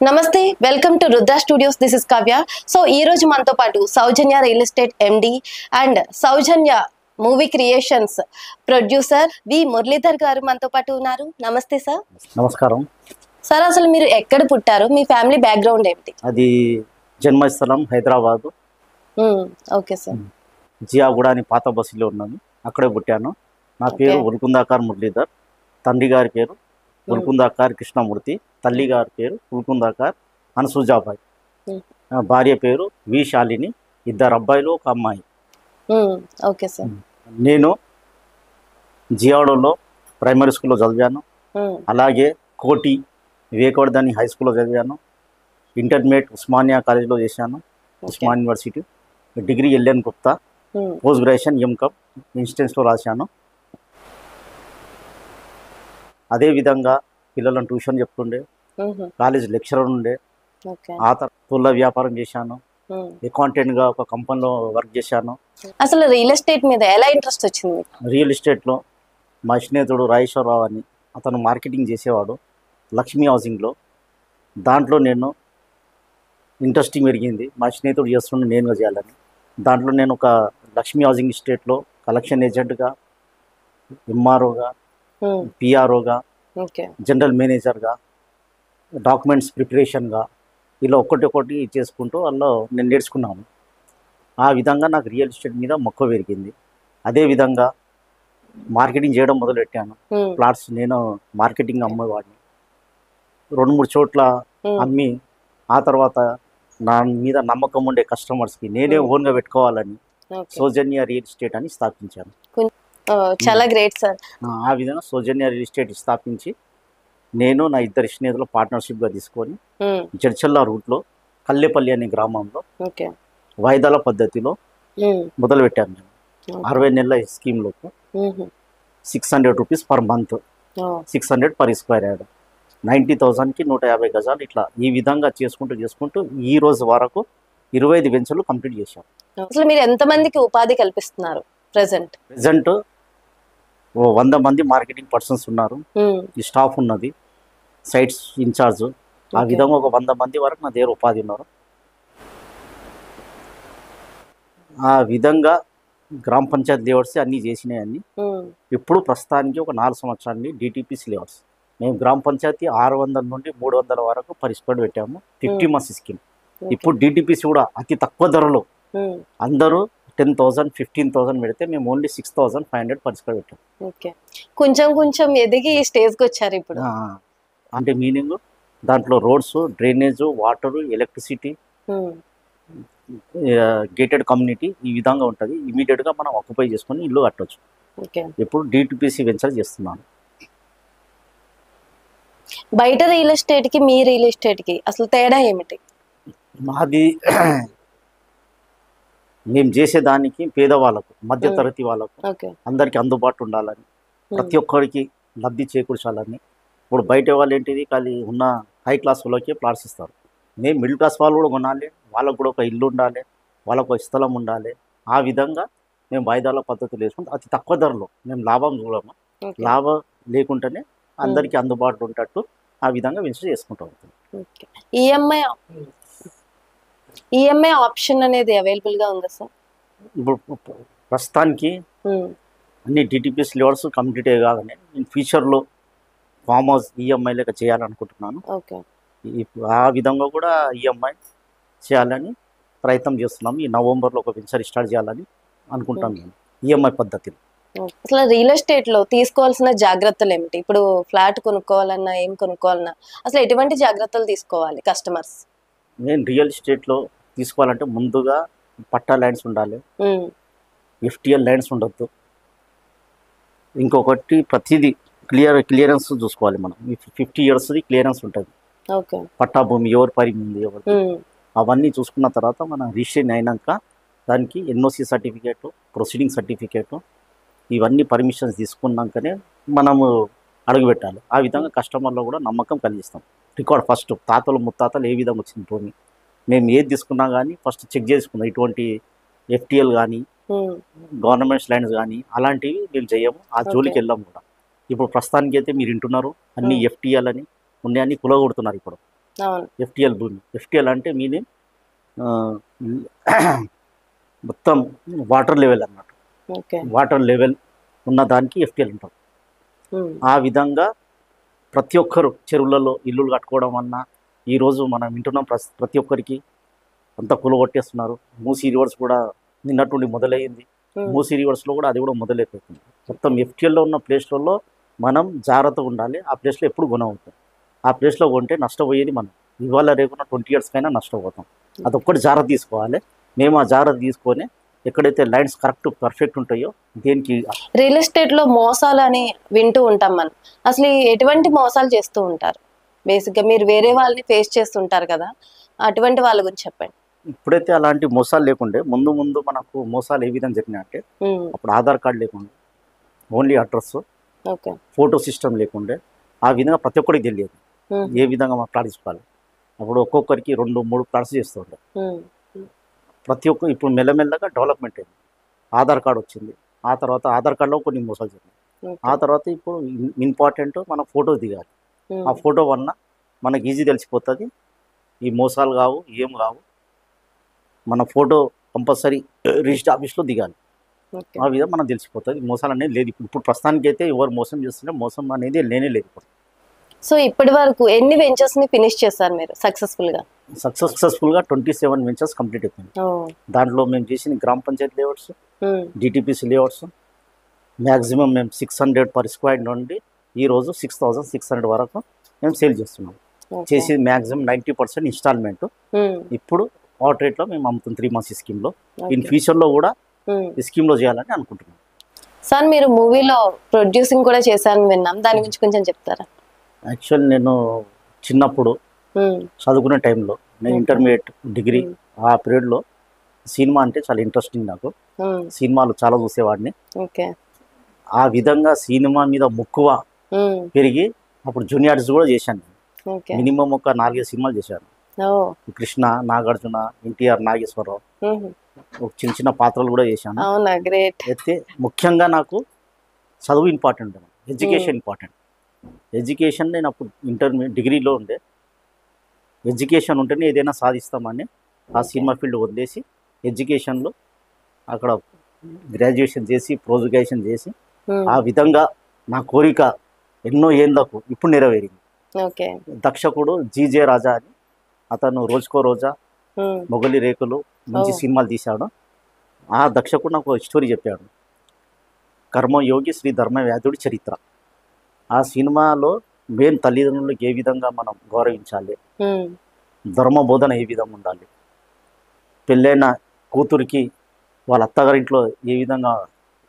నమస్తే, welcome to Rudra studios. This is Kavya. So ఈ రోజు మనతో పాటు Soujanya real estate MD and Soujanya movie creations producer V Muralidhar గారు మనతో పాటు ఉన్నారు. నమస్తే సార్. నమస్కారం సార్, అసలు మీరు ఎక్కడ పుట్టారు? మీ ఫ్యామిలీ బ్యాక్గ్రౌండ్ ఏమిటి? అది జన్మస్థలం హైదరాబాద్. Okay sir. జియాగూడ అని పాత బస్సులో ఉన్నాను, అక్కడే పుట్టాను. నా పేరు ఉల్కుందాకార్ మురళీధర్. తండ్రి గారి పేరు ఉల్కుందాకార్ కృష్ణమూర్తి, తల్లి గారి పేరు ఉల్కుందాకార్ అనసూజాబాయి, భార్య పేరు వి శాలిని, ఇద్దరు అబ్బాయిలు ఒక అమ్మాయి. Okay sir. నేను జియాగూడలో ప్రైమరీ స్కూల్లో చదివాను, అలాగే కోటి వివేకవర్ధని హై స్కూల్లో చదివాను, ఇంటర్మీడియట్ ఉస్మానియా కాలేజీలో చేశాను, Osman university. Degree LN Gupta, post graduation MCom ఇన్స్టెన్స్లో రాశాను. అదేవిధంగా పిల్లలను ట్యూషన్ చెప్తుండే, కాలేజ్ లెక్చరర్ ఉండే, ఆ తర్వాత పుల్ల వ్యాపారం చేశాను, అకౌంటెంట్గా ఒక కంపెనీలో వర్క్ చేశాను. అసలు రియల్ ఎస్టేట్ మీద ఎలా ఇంట్రెస్ట్ వచ్చింది? రియల్ ఎస్టేట్లో మా స్నేహితుడు రాజేశ్వరరావు అని అతను మార్కెటింగ్ చేసేవాడు లక్ష్మీ హౌసింగ్లో. దాంట్లో నేను ఇంట్రెస్టింగ్ పెరిగింది, మా స్నేహితుడు చేస్తుండే నేనుగా చేయాలని. దాంట్లో నేను ఒక లక్ష్మీ హౌసింగ్ ఎస్టేట్లో కలెక్షన్ ఏజెంట్గా, ఎంఆర్ఓగా, పిఆర్ఓగా, జనరల్ మేనేజర్గా, డాక్యుమెంట్స్ ప్రిపరేషన్గా, ఇలా ఒకటి చేసుకుంటూ అందులో నేను నేర్చుకున్నాను. ఆ విధంగా నాకు రియల్ ఎస్టేట్ మీద మక్కువ పెరిగింది. అదేవిధంగా మార్కెటింగ్ చేయడం మొదలుపెట్టాను. ప్లాట్స్ నేను మార్కెటింగ్ అమ్మేవాడిని, 2-3 చోట్ల అమ్మి, ఆ తర్వాత నా మీద నమ్మకం ఉండే కస్టమర్స్కి నేనే ఓన్గా పెట్టుకోవాలని సౌజన్య రియల్ ఎస్టేట్ అని స్థాపించాను. చాలా గ్రేట్ సార్. ఆ విధంగా సౌజన్య రియల్ ఎస్టేట్ స్థాపించి నేను నా ఇద్దరు స్నేహితులు పార్ట్నర్షిప్గా తీసుకొని జడ్చల్ల రూట్లో కల్లెపల్లి అనే గ్రామంలో వాయిదాల పద్ధతిలో మొదలుపెట్టాను. నేను 60 నెలల స్కీమ్లోకి 600 rupees per month, 600 per square yard, 90,000కి 150 గజాలు, ఇట్లా ఈ విధంగా చేసుకుంటూ ఈ రోజు వరకు 25 వెంచర్లు కంప్లీట్ చేశాం. అసలు మీరు ఎంతమందికి ఉపాధి కల్పిస్తున్నారు ప్రెసెంట్? 100 మంది మార్కెటింగ్ పర్సన్స్ ఉన్నారు, ఈ స్టాఫ్ ఉన్నది, సైట్స్ ఇన్ఛార్జ్, ఆ విధంగా ఒక 100 మంది వరకు నా దగ్గర ఉపాధి ఉన్నారు. ఆ విధంగా గ్రామ పంచాయతీ లేఅవుట్స్ అన్నీ చేసినాయి అన్ని. ఇప్పుడు ప్రస్తుతానికి ఒక 4 సంవత్సరాన్ని డిటిపిసి లేఅవుట్స్ మేము గ్రామ పంచాయతీ 600 నుండి 300 వరకు పరిష్కారం పెట్టాము, 50 మంత్స్ స్కీమ్. ఇప్పుడు డిటిపిసి కూడా అతి తక్కువ ధరలో అందరూ 10,000 15,000 పెడితే మేము ఓన్లీ 6,500 పరిష్కారం పెట్టాము. కొంచెం ఎదిగి ఈ స్టేజ్కి వచ్చారు ఇప్పుడు. అంటే మీనింగ్ దాంట్లో roads, drainage, water, electricity, gated community, ఈ విధంగా ఉంటుంది. ఇమీడియట్గా మనం ఆక్యుపై చేసుకొని ఇల్లు కట్టవచ్చు. ఇప్పుడు డిటిపిసి వెంచర్ చేస్తున్నాను. బయట రియల్ ఎస్టేట్కి మీ రియల్ ఎస్టేట్కి అసలు తేడా ఏమిటి? మాది మేము చేసేదానికి పేదవాళ్ళకు, మధ్యతరగతి వాళ్ళకు, అందరికీ అందుబాటు ఉండాలని, ప్రతి ఒక్కరికి లబ్ధి చేకూర్చాలని. ఇప్పుడు బయట వాళ్ళు ఏంటిది, ఖాళీ ఉన్న హై క్లాస్ వాళ్ళకి ప్లాట్స్ ఇస్తారు. మేము మిడిల్ క్లాస్ వాళ్ళు కూడా కొనాలి, వాళ్ళకు కూడా ఒక ఇల్లు ఉండాలి, వాళ్ళకు ఒక స్థలం ఉండాలి. ఆ విధంగా మేము వాయిదాల పద్ధతులు వేసుకుంటే అతి తక్కువ ధరలో మేము లాభం చూడము, లాభం లేకుండానే అందరికీ అందుబాటులో ఉండేటట్టు ఆ విధంగా వెంచర్ చేసుకుంటాం. ఈఎంఐ ఆప్షన్ అనేది అవైలబుల్ గా ఉందా సార్? ఇప్పుడు ప్రస్తుతానికి అన్ని డిటిపిఎస్ లేఅవుట్స్ కంప్లీట్ కాగానే నేను ఫ్యూచర్లో ఫామ్ హౌస్ ఈఎంఐ లెక్క చేయాలనుకుంటున్నాను. ఆ విధంగా కూడా ఈఎంఐ చేయాలని ప్రయత్నం చేస్తున్నాము. ఈ నవంబర్లో ఒక వెంచర్ స్టార్ట్ చేయాలని అనుకుంటాను నేను ఈఎంఐ పద్ధతిలో. అసలు రియల్ ఎస్టేట్ లో తీసుకోవాల్సిన జాగ్రత్తలు ఏమిటి? ఇప్పుడు ఫ్లాట్ కొనుక్కోవాలన్నా, ఏం కొనుక్కోవాలన్నా అసలు ఎటువంటి జాగ్రత్తలు తీసుకోవాలి కస్టమర్స్? నేను రియల్ ఎస్టేట్లో తీసుకోవాలంటే ముందుగా పట్టా ల్యాండ్స్ ఉండాలి, ఎఫ్టిఎల్ ల్యాండ్స్ ఉండొద్దు. ఇంకొకటి ప్రతిదీ క్లియరెన్స్ చూసుకోవాలి. మనం 50 yearsది క్లియరెన్స్ ఉంటుంది, పట్టా భూమి ఎవరి పరి ఉంది ఎవరికి, అవన్నీ చూసుకున్న తర్వాత మనం రిజిస్ట్రేషన్ అయినాక దానికి ఎన్ఓసి సర్టిఫికేటు, ప్రొసీడింగ్ సర్టిఫికేటు, ఇవన్నీ పర్మిషన్స్ తీసుకున్నాకనే మనము అడుగుపెట్టాలి. ఆ విధంగా కస్టమర్లో కూడా నమ్మకం కలిగిస్తాం. రికార్డ్ ఫస్ట్ తాతలు ముత్తాతలు ఏ విధంగా వచ్చింది భూమి, మేము ఏది తీసుకున్నా కానీ ఫస్ట్ చెక్ చేసుకుందాం. ఇటువంటి ఎఫ్టిఎల్ కానీ, గవర్నమెంట్స్ ల్యాండ్స్ కానీ అలాంటివి మేము చేయము, ఆ జోలికి వెళ్ళాము కూడా. ఇప్పుడు ప్రస్తుతానికి అయితే మీరు వింటున్నారు అన్ని ఎఫ్టిఎల్ అని ఉన్నాయని కులగొడుతున్నారు. ఇప్పుడు అవును. ఎఫ్టిఎల్ భూమి. ఎఫ్టిఎల్ అంటే మీనింగ్ మొత్తం వాటర్ లెవెల్ అన్నమాట. ఓకే. వాటర్ లెవెల్ ఉన్న దానికి ఎఫ్టిఎల్ ఉంటాం. ఆ విధంగా ప్రతి ఒక్కరు చెరువులలో ఇల్లులు కట్టుకోవడం వలన ఈరోజు మనం వింటున్నాం ప్రతి ఒక్కరికి అంతా కూలగొట్టేస్తున్నారు. మూసీ రివర్స్ కూడా నిన్నటి నుండి మొదలయ్యింది. మూసీ రివర్స్లో కూడా అది కూడా మొదలైపోతుంది. మొత్తం ఎఫ్టిఎల్లో ఉన్న ప్లేస్లలో మనం జాగ్రత్తగా ఉండాలి. ఆ ప్లేస్లో ఎప్పుడు కొనవుతుంది. ఆ ప్లేస్లో కొంటే నష్టపోయేది మనం. ఇవాళ రేపున 20 years కైనా నష్టపోతాం. అదొక్కటి జాగ్రత్త తీసుకోవాలి. మేము ఆ జాగ్రత్త తీసుకొని ఎక్కడైతే లైన్స్ కరెక్ట్ పర్ఫెక్ట్ ఉంటాయో దేనికి రియల్ ఎస్టేట్ లో మోసాలు అని వింటూ ఉంటాం మనం. అసలు ఎటువంటి మోసాలు చేస్తూ ఉంటారు? బేసిక్ గా మీరు వేరే వాళ్ళని ఫేస్ చేస్తుంటారు కదా, అటువంటి వాళ్ళ గురించి చెప్పండి. ఇప్పుడైతే అలాంటి మోసాలు లేకుండే ముందు ముందు మనకు మోసాలు ఏ విధంగా జరిగినాయంటే అప్పుడు ఆధార్ కార్డు లేకుండే, only address, okay. Photo system లేకుండే. ఆ విధంగా ప్రతి ఒక్కరికి తెలియదు ఏ విధంగా మనం ప్లాట్స్ ఇవ్వాలి. అప్పుడు ఒక్కొక్కరికి 2-3 ప్లాట్స్ చేస్తుండే. ప్రతి ఒక్క ఇప్పుడు మెల్లమెల్లగా డెవలప్మెంట్ అయింది. ఆధార్ కార్డు వచ్చింది. ఆ తర్వాత ఆధార్ కార్డులో కొన్ని మోసాలు జరిగాయి. ఆ తర్వాత ఇప్పుడు ఇంపార్టెంట్ మనం ఫోటో దిగాలి. ఆ ఫోటో వలన మనకి ఈజీ తెలిసిపోతుంది ఈ మోసాలు కావు, ఏం కావు. మన ఫోటో కంపల్సరీ రిజిస్టర్ ఆఫీస్లో దిగాలి. ఆ విధంగా మనం తెలిసిపోతుంది మోసాలు అనేది లేదు. ఇప్పుడు ప్రస్తుతానికి అయితే ఎవరు మోసం చేస్తుంటే మోసం అనేది లేనే లేదు. ఇప్పుడు సో ఇప్పటి వరకు ఎన్ని వెంచర్స్ ని ఫినిష్ చేశారు మీరు సక్సెస్ఫుల్గా? 27 వెంచర్స్ కంప్లీట్ అయిపోయింది. దాంట్లో మేము చేసిన గ్రామ panchayati layouts, DTPC layouts maximum మేము 600 per square నుండి ఈరోజు 6600 వరకు మేము సేల్ చేస్తున్నాం. చేసేది మ్యాక్సిమం 90% ఇన్స్టాల్మెంట్. ఇప్పుడు అవుట్ రేట్లో మేము అమ్ముతాం 3 months స్కీమ్లో. ఇన్ ఫ్యూచర్లో కూడా ఈ స్కీమ్లో చేయాలని అనుకుంటున్నాం. సార్ మీరు మూవీలో ప్రొడ్యూసింగ్ కూడా చేశారని విన్నాం, దాని గురించి కొంచెం చెప్తారా? యాక్చువల్లీ నేను చిన్నప్పుడు చదువుకునే టైంలో నేను ఇంటర్మీడియట్ డిగ్రీ ఆ పీరియడ్లో సినిమా అంటే చాలా ఇంట్రెస్టింగ్. నాకు సినిమాలు చాలా చూసేవాడిని. ఆ విధంగా సినిమా మీద మక్కువ పెరిగి అప్పుడు జూనియర్స్ కూడా చేశాను. మినిమం ఒక 4-5 సినిమాలు చేశాను. కృష్ణ, నాగార్జున, ఎన్టీఆర్, నాగేశ్వరరావు చిన్న చిన్న పాత్రలు కూడా చేశాను. అయితే ముఖ్యంగా నాకు చదువు ఇంపార్టెంట్, ఎడ్యుకేషన్ ఇంపార్టెంట్. ఎడ్యుకేషన్ నేను అప్పుడు ఇంటర్మీడియట్ డిగ్రీలో ఉండే. ఎడ్యుకేషన్ ఉంటేనే ఏదైనా సాధిస్తామని ఆ సినిమా ఫీల్డ్ వదిలేసి ఎడ్యుకేషన్లో అక్కడ గ్రాడ్యుయేషన్ చేసి పోస్ట్ గ్రాడ్యుయేషన్ చేసి ఆ విధంగా నా కోరిక ఎన్నో ఏళ్ళకు ఇప్పుడు నెరవేరింది. దర్శకుడు జీజే రాజా అని అతను రోజుకో రోజా, మొగలి రేకులు మంచి సినిమాలు తీశాడు. ఆ దర్శకుడు నాకు ఒక స్టోరీ చెప్పాడు, కర్మయోగి శ్రీ ధర్మవ్యాధుడి చరిత్ర. ఆ సినిమాలో మెయిన్ తల్లిదండ్రులకు ఏ విధంగా మనం గౌరవించాలి, ధర్మ బోధన ఏ విధంగా ఉండాలి, పెళ్ళైన కూతురికి వాళ్ళ అత్తగారింట్లో ఏ విధంగా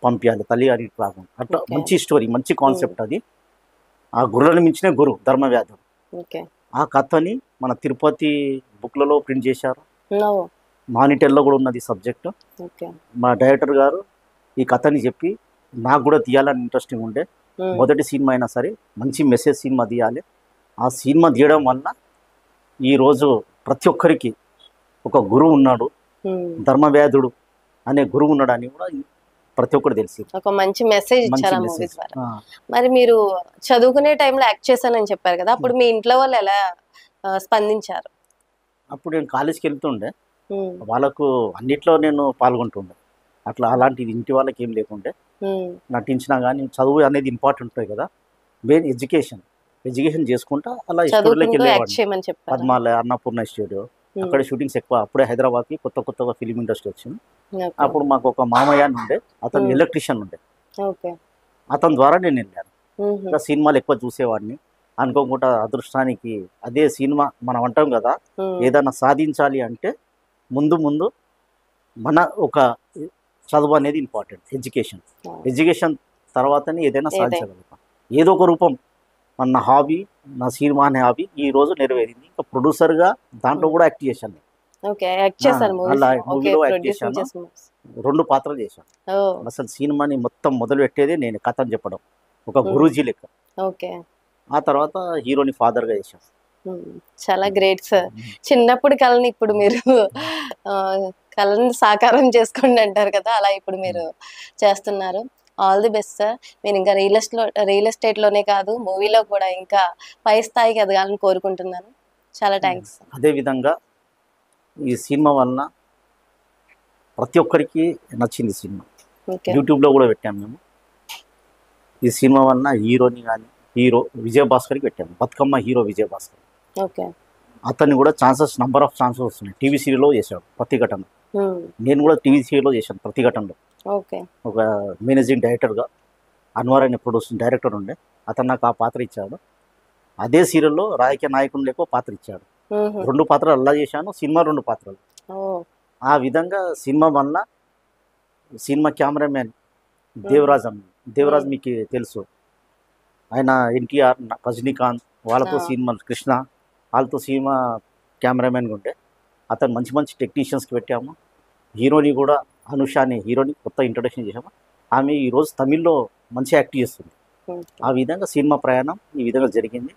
పంపించాలి, తల్లిగారికి రాకుండా, అట్లా మంచి స్టోరీ, మంచి కాన్సెప్ట్ అది. ఆ గురువులను మించిన గురువు ధర్మవ్యాధుడు. ఆ కథని మన తిరుపతి బుక్లలో ప్రింట్ చేశారు. మానిటర్లో కూడా ఉన్నది సబ్జెక్టు. మా డైరెక్టర్ గారు ఈ కథని చెప్పి నాకు కూడా తీయాలని ఇంట్రెస్టింగ్ ఉండే. మొదటి సినిమా అయినా సరే మంచి మెసేజ్ సినిమా తీయాలి. ఆ సినిమా తీయడం వల్ల ఈరోజు ప్రతి ఒక్కరికి ఒక గురువు ఉన్నాడు, ధర్మవ్యాధుడు అనే గురువు ఉన్నాడు అని కూడా ప్రతి ఒక్కరు తెలిసి ఒక మంచి మెసేజ్ ఇచ్చారు మూవీ ద్వారా. మరి మీరు చదువుకునే టైంలో యాక్ట్ చేశానని చెప్పారు కదా, అప్పుడు మీ ఇంట్లో వాళ్ళు ఎలా స్పందించారు? అప్పుడు నేను కాలేజ్కి వెళ్తుండే, వాళ్ళకు అన్నిట్లో నేను పాల్గొంటుండే. అట్లా అలాంటిది ఇంటి వాళ్ళకి ఏం లేకుండే. నటించినా కానీ చదువు అనేది ఇంపార్టెంట్ ఉంటుంది కదా, మెయిన్ ఎడ్యుకేషన్ చేసుకుంటా అలా స్టూడియోలోకి వెళ్ళేవాడిని. పద్మాలయ, అన్నపూర్ణ స్టూడియో, అక్కడ షూటింగ్స్ ఎక్కువ. అప్పుడే హైదరాబాద్కి కొత్తగా ఫిలిం ఇండస్ట్రీ వచ్చింది. అప్పుడు మాకు ఒక మామయ్య ఉండే, అతను ఎలక్ట్రీషియన్ ఉండే. అతని ద్వారా నేను వెళ్ళాను. ఇంకా సినిమాలు ఎక్కువ చూసేవాడిని. అనుకోకుండా అదృష్టానికి అదే సినిమా మనం అంటాం కదా, ఏదైనా సాధించాలి అంటే ముందు మన ఒక చదువు అనేది ఇంపార్టెంట్. ఎడ్యుకేషన్ తర్వాతనే ఏదైనా సాధించగలుగుతాం. ఏదో ఒక రూపం మన హాబీ, నా సినిమా అనే హాబీ ఈ రోజు నెరవేరింది. ఇంకా ప్రొడ్యూసర్గా దాంట్లో కూడా యాక్ట్ చేశాను. అలా మూవీలో యాక్ట్ చేశాను. 2 పాత్రలు చేశాను. అసలు సినిమాని మొత్తం మొదలు పెట్టేదే నేను, కథను చెప్పడం ఒక గురూజీ లెక్క. ఆ తర్వాత హీరోని ఫాదర్గా చేశాను. చాలా గ్రేట్ సార్. చిన్నప్పుడు కళని ఇప్పుడు మీరు కళని సాకారం చేసుకోండి అంటారు కదా, అలా ఇప్పుడు మీరు చేస్తున్నారు. All the best sir. మీరు ఇంకా రియల్ ఎస్టేట్లోనే కాదు, మూవీలో కూడా ఇంకా పై స్థాయికి ఎదగాలని కోరుకుంటున్నాను. చాలా థ్యాంక్స్. అదేవిధంగా ఈ సినిమా వలన ప్రతి ఒక్కరికి నచ్చింది సినిమా. ఓకే. యూట్యూబ్లో కూడా పెట్టాము మేము. ఈ సినిమా వలన హీరోని కానీ హీరో విజయభాస్కర్కి పెట్టాము. బతుకమ్మ హీరో విజయభాస్కర్. ఓకే. అతన్ని కూడా నంబర్ ఆఫ్ ఛాన్సెస్ వస్తున్నాయి. టీవీ సీరియల్లో చేశాడు ప్రతిఘటన. నేను కూడా టీవీ సీరియల్లో చేశాను ప్రతిఘటనలో. ఓకే. ఒక మేనేజింగ్ డైరెక్టర్గా అన్వర్ అనే ప్రొడ్యూసింగ్ డైరెక్టర్ ఉండే, అతను నాకు ఆ పాత్ర ఇచ్చాడు. అదే సీరియల్లో రాజకీయ నాయకుడు లేక పాత్ర ఇచ్చాడు. 2 పాత్రలు అలా చేశాను, సినిమా 2 పాత్రలు. ఆ విధంగా సినిమా వల్ల సినిమా కెమెరామెన్ దేవరాజ్ మీకు తెలుసు, ఆయన ఎన్టీఆర్, రజనీకాంత్ వాళ్ళతో సినిమా, కృష్ణ వాళ్ళతో సినిమా కెమెరామెన్గా ఉంటే అతను మంచి మంచి టెక్నీషియన్స్కి పెట్టాము. హీరోని కూడా అనుషాని హీరోని కొత్త ఇంట్రొడక్షన్ చేసాము. ఆమె ఈరోజు తమిళ్లో మంచి యాక్ట్ చేస్తుంది. ఆ విధంగా సినిమా ప్రయాణం ఈ విధంగా జరిగింది.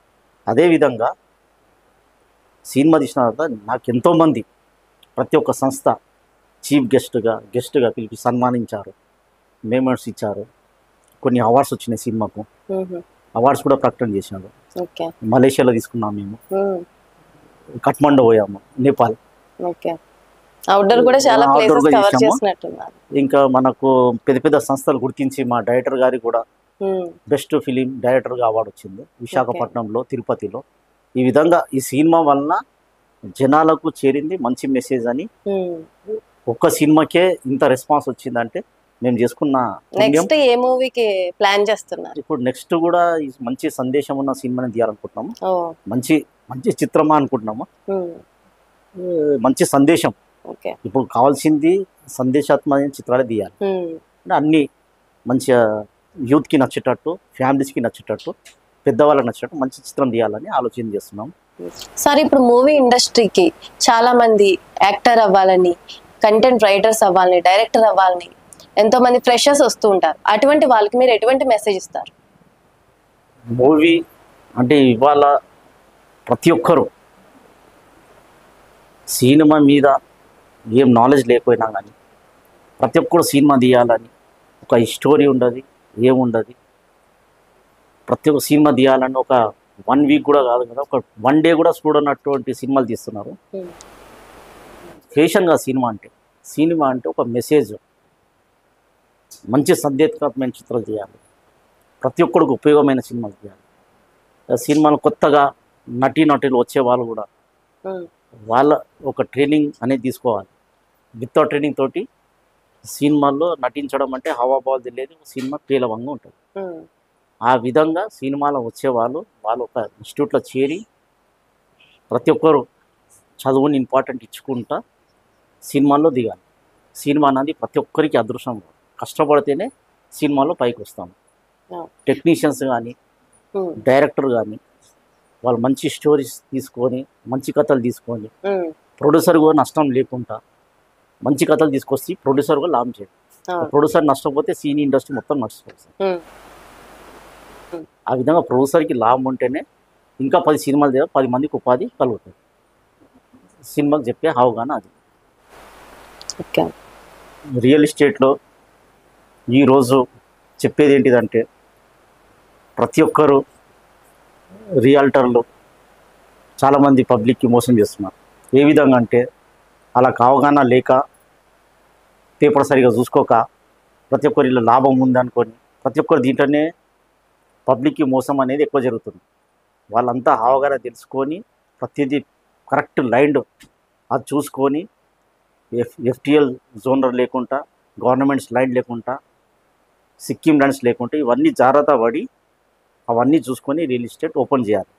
అదేవిధంగా సినిమా తీసిన తర్వాత నాకు ఎంతోమంది ప్రతి ఒక్క సంస్థ చీఫ్ గెస్ట్గా పిలిపి సన్మానించారు, మెమెంట్స్ ఇచ్చారు. కొన్ని అవార్డ్స్ వచ్చినాయి సినిమాకు. అవార్డ్స్ కూడా ప్రకటన చేశారు. మలేషియాలో తీసుకున్నాం మేము, కఠ్మండు పోయాము, నేపాల్. అవుట్డోర్ కూడా చాలా ప్లేసెస్ కవర్ చేసినట్టున్నారు. ఇంకా మనకు పెద్ద పెద్ద సంస్థలు గుర్తించి మా డైరెక్టర్ గారికి కూడా బెస్ట్ ఫిలిం డైరెక్టర్గా అవార్డు వచ్చింది విశాఖపట్నంలో, తిరుపతిలో. ఈ విధంగా ఈ సినిమా వలన జనాలకు చేరింది మంచి మెసేజ్ అని. ఒక్క సినిమాకే ఇంత రెస్పాన్స్ వచ్చిందంటే మేము చేసుకున్న నెక్స్ట్ ఏ మూవీకి ప్లాన్ చేస్తున్నారు? ఇప్పుడు నెక్స్ట్ కూడా మంచి సందేశం ఉన్న సినిమాని తీయాలనుకుంటున్నాము. మంచి మంచి చిత్రమా అనుకుంటున్నాము. మంచి సందేశం. ఇప్పుడు కావాల్సింది సందేశాత్మక చిత్రాలే తీయాలి. అన్ని మంచిగా యూత్కి నచ్చేటట్టు, ఫ్యామిలీస్కి నచ్చేటట్టు, పెద్దవాళ్ళకి నచ్చేటట్టు మంచి చిత్రం తీయాలని ఆలోచన చేస్తున్నాం. సార్, ఇప్పుడు మూవీ ఇండస్ట్రీకి చాలా మంది యాక్టర్ అవ్వాలని, కంటెంట్ రైటర్స్ అవ్వాలని, డైరెక్టర్ అవ్వాలని ఎంతో మంది ఫ్రెషర్స్ వస్తూ ఉంటారు. అటువంటి వాళ్ళకి మీరు ఎటువంటి మెసేజ్ ఇస్తారు? మూవీ అంటే ఇవాళ ప్రతి ఒక్కరు సినిమా మీద ఏం నాలెడ్జ్ లేకపోయినా కానీ ప్రతి ఒక్కరు సినిమా తీయాలని ఒక స్టోరీ ఉండదు, ఏముండదు. ప్రతి ఒక్క సినిమా తీయాలని ఒక 1 వీక్ కూడా కాదు కదా, ఒక 1 డే కూడా చూడనటువంటి సినిమాలు తీస్తున్నారు. ఫ్యాషన్గా సినిమా అంటే ఒక మెసేజ్, మంచి సందేశాత్మకమైన చిత్రాలు తీయాలి. ప్రతి ఒక్కరికి ఉపయోగమైన సినిమాలు తీయాలి. సినిమాలు కొత్తగా నటీనటులు వచ్చే వాళ్ళు కూడా వాళ్ళ ఒక ట్రైనింగ్ అనేది తీసుకోవాలి. వితౌట్ ట్రైనింగ్ తోటి సినిమాల్లో నటించడం అంటే హావాభావాలు తెలియదు, సినిమా పేలవంగా ఉంటుంది. ఆ విధంగా సినిమాలో వచ్చేవాళ్ళు వాళ్ళు ఒక ఇన్స్టిట్యూట్లో చేరి ప్రతి ఒక్కరు చదువుని ఇంపార్టెంట్ ఇచ్చుకుంటా సినిమాల్లో దిగాలి. సినిమా అనేది ప్రతి ఒక్కరికి అదృష్టం. కష్టపడితేనే సినిమాలో పైకి వస్తాము. టెక్నీషియన్స్ కానీ డైరెక్టర్ కానీ వాళ్ళు మంచి స్టోరీస్ తీసుకొని, మంచి కథలు తీసుకొని, ప్రొడ్యూసర్ కూడా నష్టం లేకుండా మంచి కథలు తీసుకొచ్చి ప్రొడ్యూసర్ కూడా లాభం చేయడం. ప్రొడ్యూసర్ నష్టపోతే సినీ ఇండస్ట్రీ మొత్తం నష్టపోతుంది. ఆ విధంగా ప్రొడ్యూసర్కి లాభం ఉంటేనే ఇంకా 10 సినిమాలు చేయాలి, 10 మందికి ఉపాధి కలుగుతుంది. సినిమాకి చెప్పే అవగాహన అది. రియల్ ఎస్టేట్లో ఈరోజు చెప్పేది ఏంటిదంటే ప్రతి ఒక్కరు రియల్టర్లు చాలామంది పబ్లిక్కి మోసం చేస్తున్నారు. ఏ విధంగా అంటే అలా అవగాహన లేక, పేపర్ సరిగా చూసుకోక, ప్రతి ఒక్కరి లాభం ఉందనుకొని ప్రతి ఒక్కరు దీంట్లోనే పబ్లిక్కి మోసం అనేది ఎక్కువ జరుగుతుంది. వాళ్ళంతా అవగాహన తెలుసుకొని ప్రతిదీ కరెక్ట్ లైన్ అది చూసుకొని ఎఫ్టిఎల్ జోనర్ లేకుండా, గవర్నమెంట్స్ లైన్ లేకుండా, సిక్కిం ల్యాండ్స్ లేకుండా ఇవన్నీ జాగ్రత్త పడి అవన్నీ చూసుకొని రియల్ ఎస్టేట్ ఓపెన్ చేయాలి.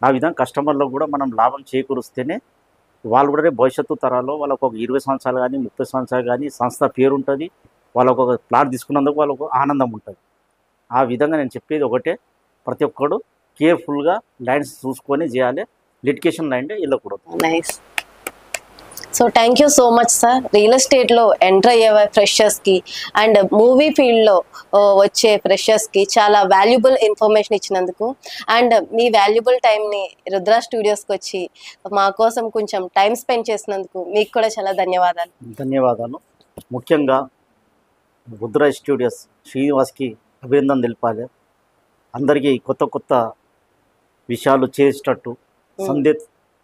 ఆ విధంగా కస్టమర్లకు కూడా మనం లాభం చేకూరుస్తేనే వాళ్ళు కూడా భవిష్యత్తు తరాల్లో వాళ్ళకు ఒక 20 సంవత్సరాలు కానీ 30 సంవత్సరాలు కానీ సంస్థ పేరు ఉంటుంది, వాళ్ళకు ఒక ప్లాట్ తీసుకున్నందుకు వాళ్ళకు ఆనందం ఉంటుంది. ఆ విధంగా నేను చెప్పేది ఒకటే, ప్రతి ఒక్కడు కేర్ఫుల్గా ల్యాండ్స్ చూసుకొని చేయాలి, లిటిగేషన్ ల్యాండ్ వెళ్ళకూడదు. Nice. So thank you so much sir. Real ఎస్టేట్లో ఎంటర్ అయ్యే ఫ్రెషర్స్కి అండ్ మూవీ ఫీల్డ్లో వచ్చే ఫ్రెషర్స్కి చాలా వాల్యుబుల్ ఇన్ఫర్మేషన్ ఇచ్చినందుకు, అండ్ మీ వాల్యుబుల్ టైంని రుద్ర స్టూడియోస్కి వచ్చి మా కోసం కొంచెం టైం స్పెండ్ చేసినందుకు మీకు కూడా చాలా ధన్యవాదాలు. ధన్యవాదాలు. ముఖ్యంగా రుద్ర స్టూడియోస్ శ్రీనివాస్కి అభినందన తెలిపాలి. అందరికీ కొత్త కొత్త విషయాలు చేసేటట్టు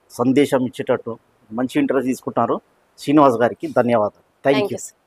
సందేశం ఇచ్చేటట్టు మంచి ఇంటర్వ్యూ తీసుకుంటున్నారు. శ్రీనివాస్ గారికి ధన్యవాదాలు. Thank thank you. యూ.